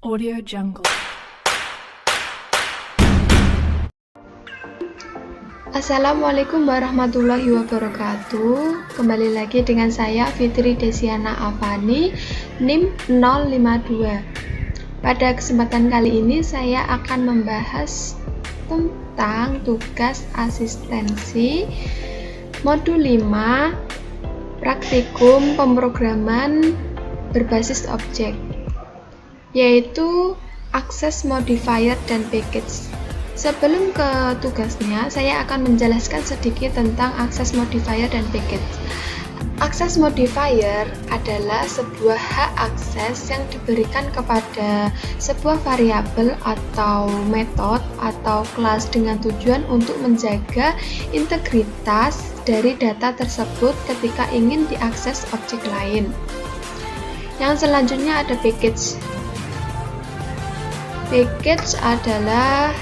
Audio Jungle. Assalamualaikum warahmatullahi wabarakatuh. Kembali lagi dengan saya Fitri Desiana Avani, NIM 052. Pada kesempatan kali ini saya akan membahas tentang tugas asistensi modul 5 praktikum pemrograman berbasis objek, yaitu akses modifier dan package. Sebelum ke tugasnya, saya akan menjelaskan sedikit tentang akses modifier dan package. Akses modifier adalah sebuah hak akses yang diberikan kepada sebuah variabel atau metode atau kelas dengan tujuan untuk menjaga integritas dari data tersebut ketika ingin diakses objek lain. Yang selanjutnya ada package. Package adalah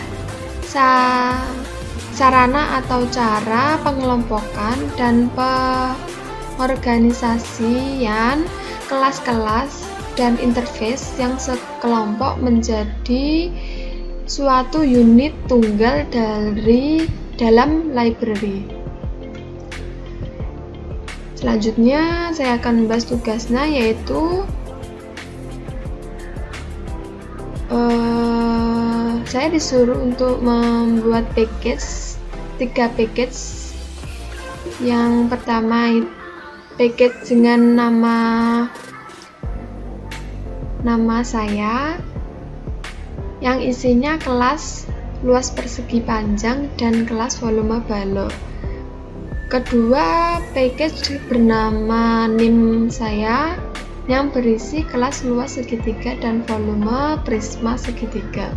sarana atau cara pengelompokan dan pengorganisasian kelas-kelas dan interface yang sekelompok menjadi suatu unit tunggal dari dalam library. Selanjutnya saya akan membahas tugasnya, yaitu saya disuruh untuk membuat package, 3 package. Yang pertama package dengan nama saya yang isinya kelas luas persegi panjang dan kelas volume balok. Kedua, package bernama NIM saya yang berisi kelas luas segitiga dan volume prisma segitiga.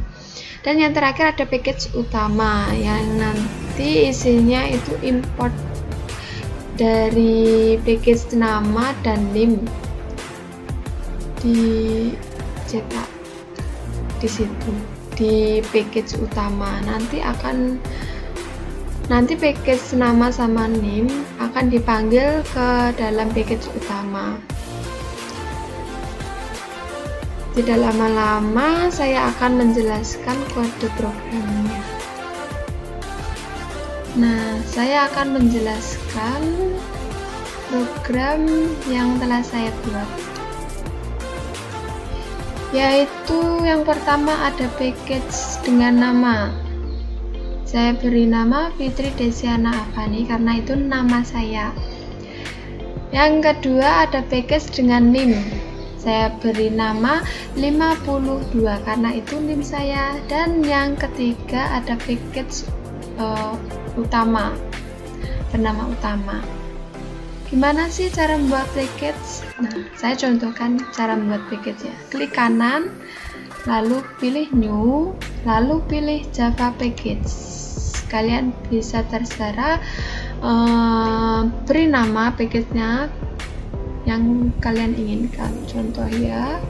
Dan yang terakhir ada package utama yang nanti isinya itu import dari package nama dan NIM dicetak di situ di package utama. Nanti package nama sama NIM akan dipanggil ke dalam package utama. Tidak lama-lama saya akan menjelaskan kode programnya. Nah, saya akan menjelaskan program yang telah saya buat. Yaitu yang pertama ada package dengan nama. Saya beri nama Fitri Desiana Avani karena itu nama saya. Yang kedua ada package dengan NIM. Saya beri nama 52 karena itu NIM saya. Dan yang ketiga ada package utama bernama utama. Gimana sih cara membuat package? Nah, saya contohkan cara membuat package ya. Klik kanan, lalu pilih new, lalu pilih Java package. Kalian bisa terserah beri nama package-nya yang kalian inginkan. Contoh ya,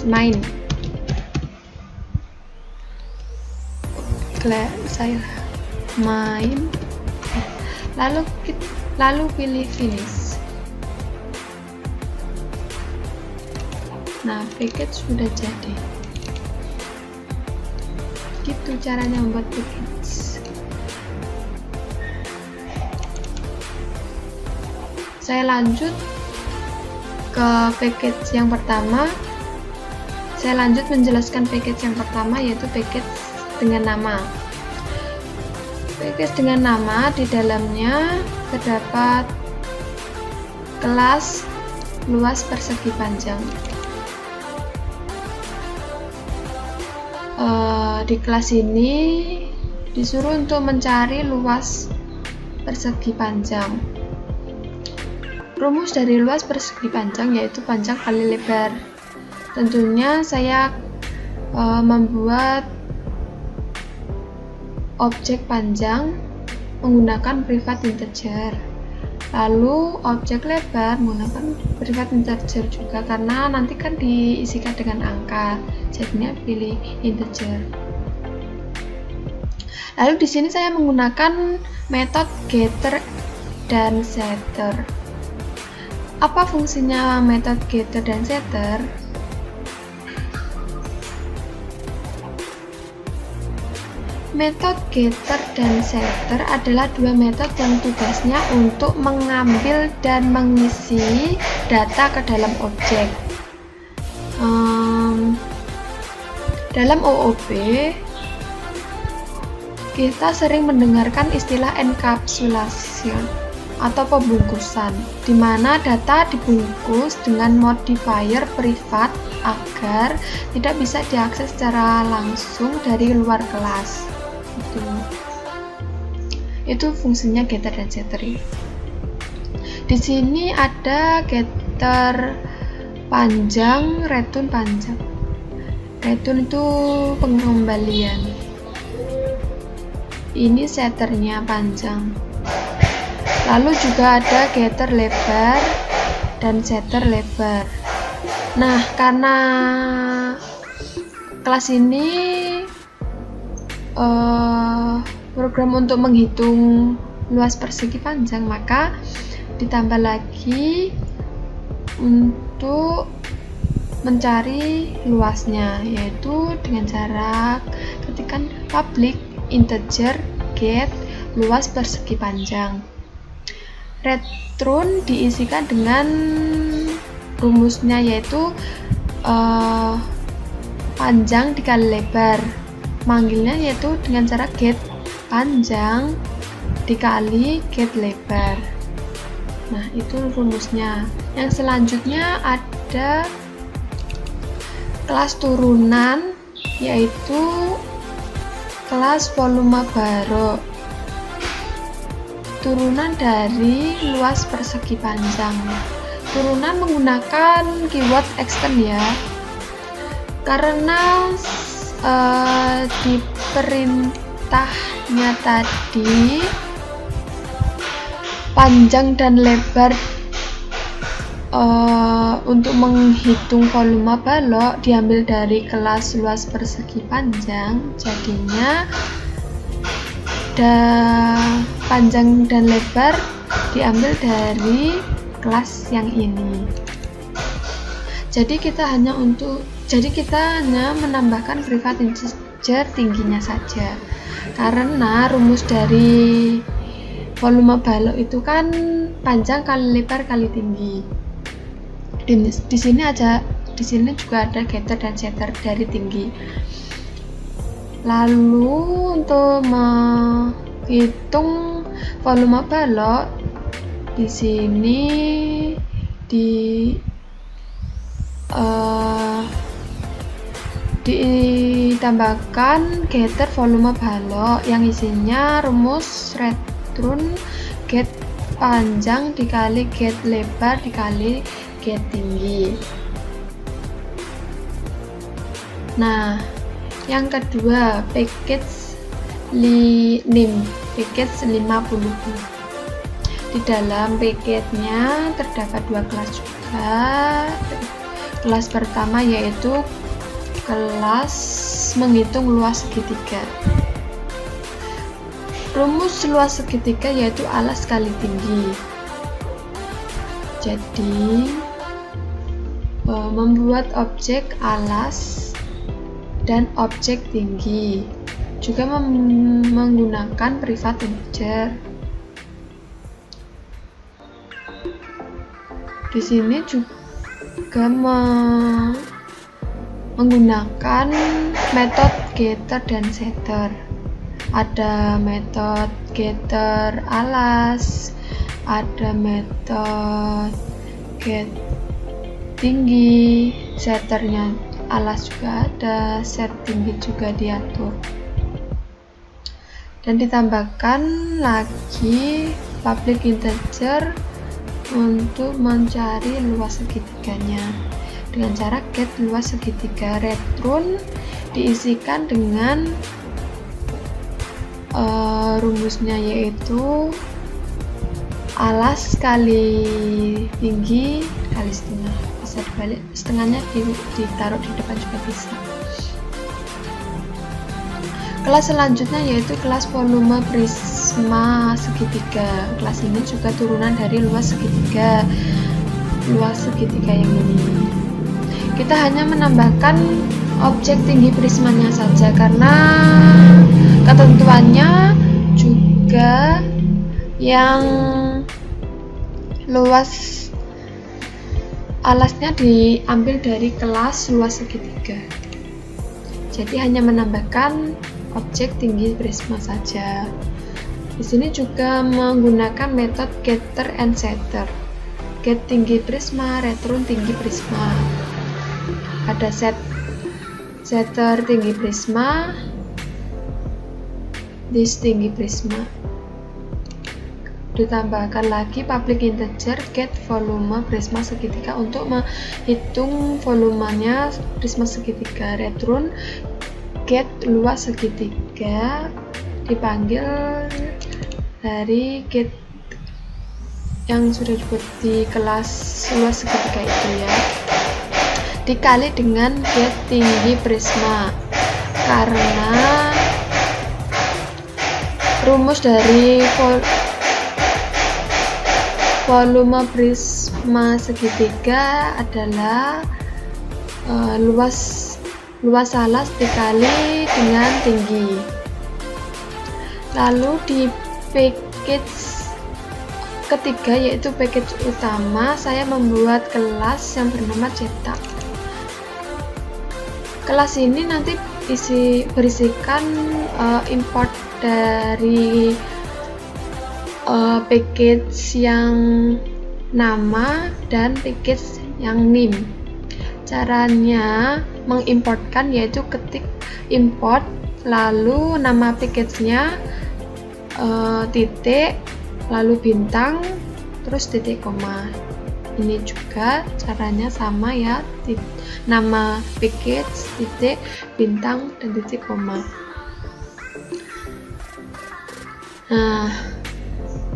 main. Saya main, lalu pilih finish. Nah, package sudah jadi. Gitu caranya membuat package. Saya lanjut ke package yang pertama. Saya lanjut menjelaskan package yang pertama, yaitu package dengan nama. Package dengan nama di dalamnya terdapat kelas luas persegi panjang. Di kelas ini disuruh untuk mencari luas persegi panjang. Rumus dari luas persegi panjang yaitu panjang kali lebar. Tentunya saya membuat objek panjang menggunakan private integer. Lalu objek lebar menggunakan private integer juga karena nanti kan diisikan dengan angka. Jadinya pilih integer. Lalu di sini saya menggunakan metode getter dan setter. Apa fungsinya metode getter dan setter? Metode getter dan setter adalah dua metode yang tugasnya untuk mengambil dan mengisi data ke dalam objek. Dalam OOP, kita sering mendengarkan istilah encapsulation atau pembungkusan, di mana data dibungkus dengan modifier privat agar tidak bisa diakses secara langsung dari luar kelas. Itu fungsinya getter dan setter. Di sini ada getter panjang, return panjang. Return itu pengembalian. Ini setternya panjang. Lalu juga ada getter lebar dan setter lebar. Nah, karena kelas ini program untuk menghitung luas persegi panjang, maka ditambah lagi untuk mencari luasnya, yaitu dengan cara ketikkan public integer get luas persegi panjang. Return diisikan dengan rumusnya, yaitu panjang dikali lebar. Manggilnya yaitu dengan cara get panjang dikali get lebar. Nah, itu rumusnya. Yang selanjutnya ada kelas turunan, yaitu kelas volume baru. Turunan dari luas persegi panjang. Turunan menggunakan keyword extend ya, karena di perintahnya tadi panjang dan lebar untuk menghitung volume balok diambil dari kelas luas persegi panjang, jadinya panjang dan lebar diambil dari kelas yang ini. Jadi kita hanya menambahkan privat integer tingginya saja, karena rumus dari volume balok itu kan panjang kali lebar kali tinggi. Di sini juga ada getter dan setter dari tinggi. Lalu untuk menghitung volume balok, di sini ditambahkan getter volume balok yang isinya rumus return get panjang dikali get lebar dikali get tinggi. Nah, yang kedua, package name, package 50. Di dalam package-nya terdapat dua kelas juga. Kelas pertama yaitu kelas menghitung luas segitiga. Rumus luas segitiga yaitu alas kali tinggi. Jadi membuat objek alas dan objek tinggi, juga menggunakan privat integer. Di sini juga menggunakan metode getter dan setter. Ada metode getter alas, ada metode get tinggi, setternya alas juga ada, set tinggi juga diatur. Dan ditambahkan lagi public integer untuk mencari luas segitiganya dengan cara get luas segitiga. Return diisikan dengan rumusnya, yaitu alas kali tinggi kali setengah. Bisa dibalik, setengahnya ditaruh di depan juga bisa. Kelas selanjutnya yaitu kelas volume prisma segitiga. Kelas ini juga turunan dari luas segitiga. luas segitiga yang ini. Kita hanya menambahkan objek tinggi prismanya saja karena ketentuannya juga yang luas alasnya diambil dari kelas luas segitiga. Jadi hanya menambahkan objek tinggi prisma saja. Di sini juga menggunakan metode getter and setter. Get tinggi prisma, return tinggi prisma. Ada setter tinggi prisma, this tinggi prisma. Ditambahkan lagi public integer get volume prisma segitiga untuk menghitung volumenya prisma segitiga. Return get luas segitiga dipanggil dari get yang sudah dibuat di kelas luas segitiga itu ya, dikali dengan get tinggi prisma, karena rumus dari volume prisma segitiga adalah luas alas dikali dengan tinggi. Lalu di package ketiga, yaitu package utama, saya membuat kelas yang bernama cetak. Kelas ini nanti berisikan import dari package yang nama dan package yang name. Caranya mengimportkan yaitu ketik import, lalu nama package-nya titik, lalu bintang, terus titik koma. Ini juga caranya sama ya, nama package, titik, bintang, dan titik koma. Nah,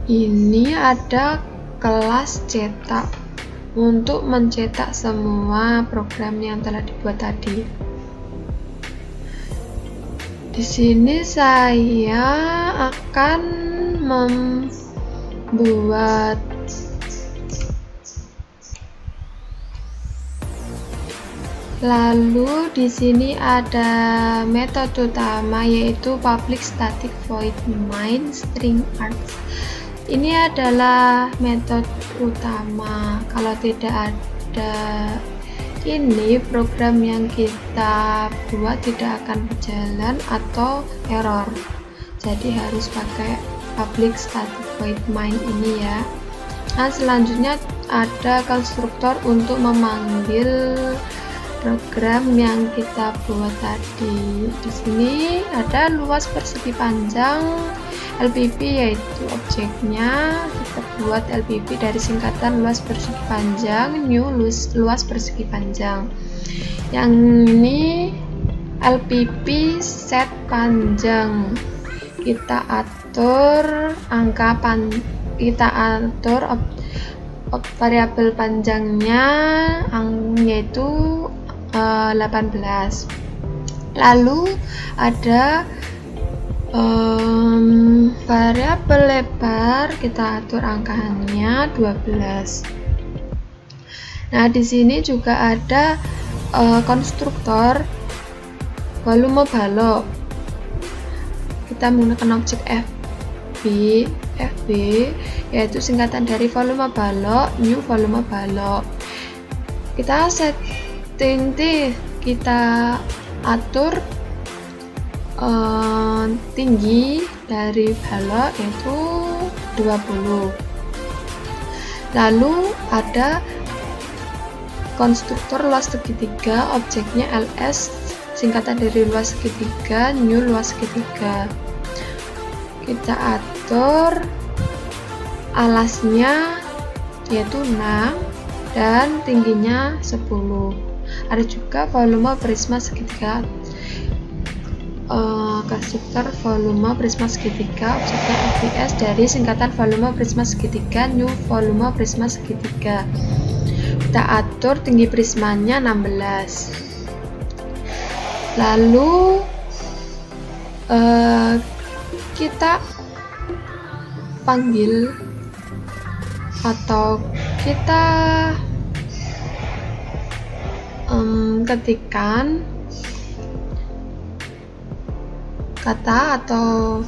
ini ada kelas cetak untuk mencetak semua program yang telah dibuat tadi. Di sini saya akan membuat lalu di sini ada metode utama yaitu public static void main string args. Ini adalah metode utama. Kalau tidak ada ini, program yang kita buat tidak akan berjalan atau error. Jadi harus pakai public static void main ini ya. Nah, selanjutnya ada konstruktor untuk memanggil program yang kita buat tadi. Di sini ada luas persegi panjang LPP, yaitu objeknya kita buat LPP dari singkatan luas persegi panjang new luas persegi panjang. Yang ini LPP set panjang. Kita atur variabel panjangnya yaitu 18. Lalu ada variabel lebar, kita atur angkanya 12. Nah, di sini juga ada konstruktor volume balok. Kita menggunakan objek FB yaitu singkatan dari volume balok, new volume balok. Kita kita atur tinggi dari balok yaitu 20. Lalu ada konstruktor luas segitiga, objeknya ls, singkatan dari luas segitiga, new luas segitiga. Kita atur alasnya yaitu 6 dan tingginya 10. Ada juga volume prisma segitiga, konstruktor volume prisma segitiga, objeknya fps dari singkatan volume prisma segitiga, new volume prisma segitiga. Kita atur tinggi prismanya 16. Lalu kita panggil atau kita ketikan kata atau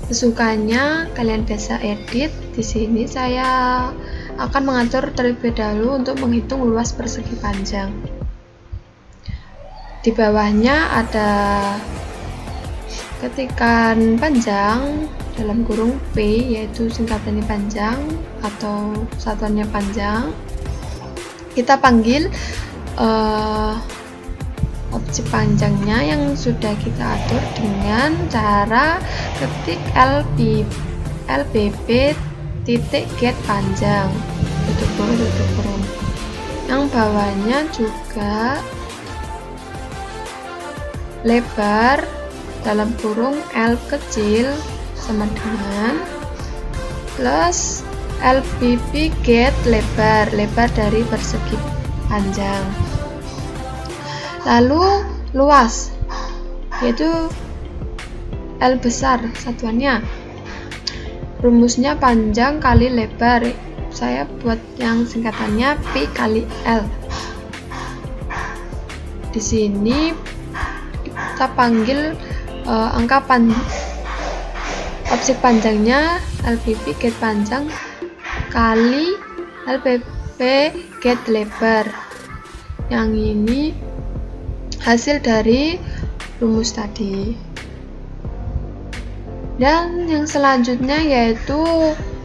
sesukanya, kalian bisa edit. Di sini saya akan mengatur terlebih dahulu untuk menghitung luas persegi panjang. Di bawahnya ada ketikan panjang dalam kurung P, yaitu singkatannya panjang atau satuannya panjang. Kita panggil objek panjangnya yang sudah kita atur dengan cara ketik lbb titik get panjang, tutup kurung. Yang bawahnya juga lebar dalam kurung L kecil sama dengan plus lbb get lebar dari persegi panjang. Lalu luas, yaitu L besar satuannya. Rumusnya panjang kali lebar. Saya buat yang singkatannya P kali L. Di sini kita panggil angka objek panjangnya lbb get panjang kali lbb get lebar. Yang ini hasil dari rumus tadi. Dan yang selanjutnya yaitu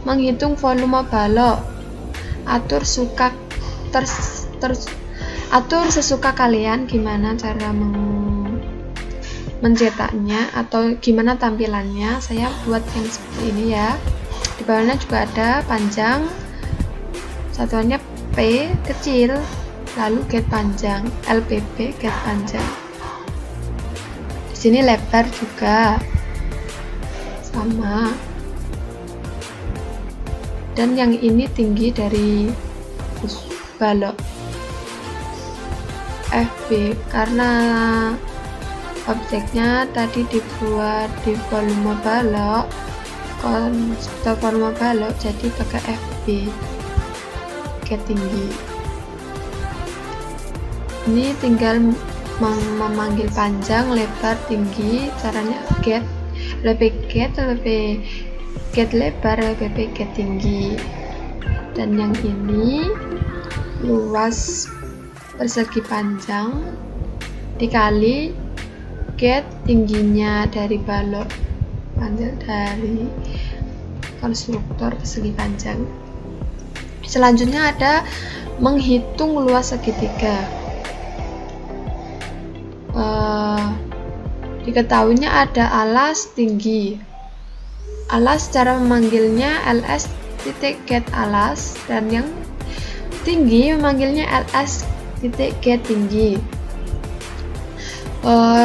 menghitung volume balok. Atur sesuka kalian gimana cara mencetaknya atau gimana tampilannya. Saya buat yang seperti ini ya. Di bawahnya juga ada panjang, satuannya P kecil, lalu get panjang, lbb get panjang. Di sini lebar juga sama. Dan yang ini tinggi dari balok FB karena objeknya tadi dibuat di volume balok, konstruktor volume balok, jadi pakai FB get tinggi. Ini tinggal memanggil panjang, lebar, tinggi. Caranya get, lebih get lebar, lebih get tinggi. Dan yang ini luas persegi panjang dikali get tingginya dari balok, panjang dari konstruktor persegi panjang. Selanjutnya ada menghitung luas segitiga. Diketahuinya ada alas tinggi. Alas cara memanggilnya ls titik get alas, dan yang tinggi memanggilnya ls titik get tinggi.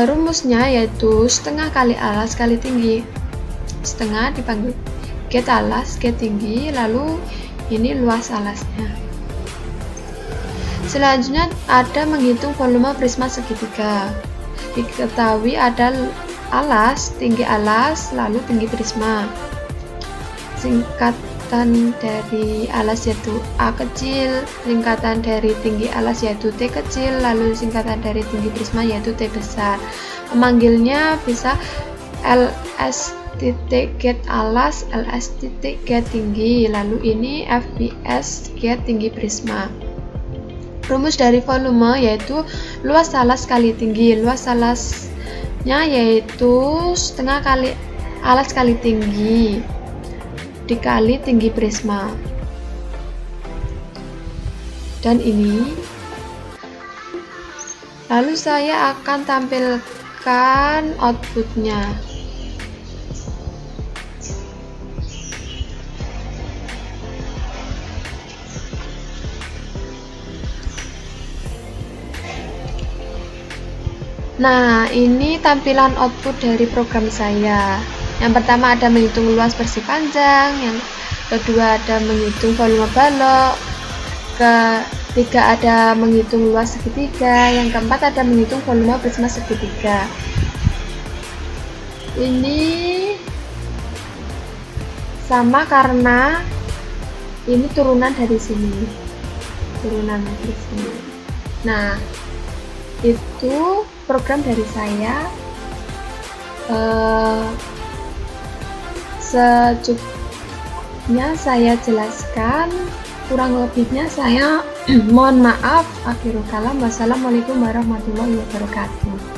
Rumusnya yaitu setengah kali alas kali tinggi. Setengah dipanggil get alas, get tinggi, lalu ini luas alasnya. Selanjutnya ada menghitung volume prisma segitiga. Diketahui ada alas, tinggi alas, lalu tinggi prisma. Singkatan dari alas yaitu A kecil, singkatan dari tinggi alas yaitu T kecil, lalu singkatan dari tinggi prisma yaitu T besar. Memanggilnya bisa ls titik get alas, ls titik get tinggi, lalu ini fbs get tinggi prisma. Rumus dari volume yaitu luas alas kali tinggi. Luas alasnya yaitu setengah kali alas kali tinggi dikali tinggi prisma. Dan ini lalu saya akan tampilkan outputnya. Nah, ini tampilan output dari program saya. Yang pertama ada menghitung luas persegi panjang, yang kedua ada menghitung volume balok, ketiga ada menghitung luas segitiga, yang keempat ada menghitung volume prisma segitiga. Ini sama karena ini turunan dari sini. Nah, Itu program dari saya. Secukupnya saya jelaskan, kurang lebihnya saya mohon maaf. Akhirul kalam. Wassalamualaikum warahmatullahi wabarakatuh.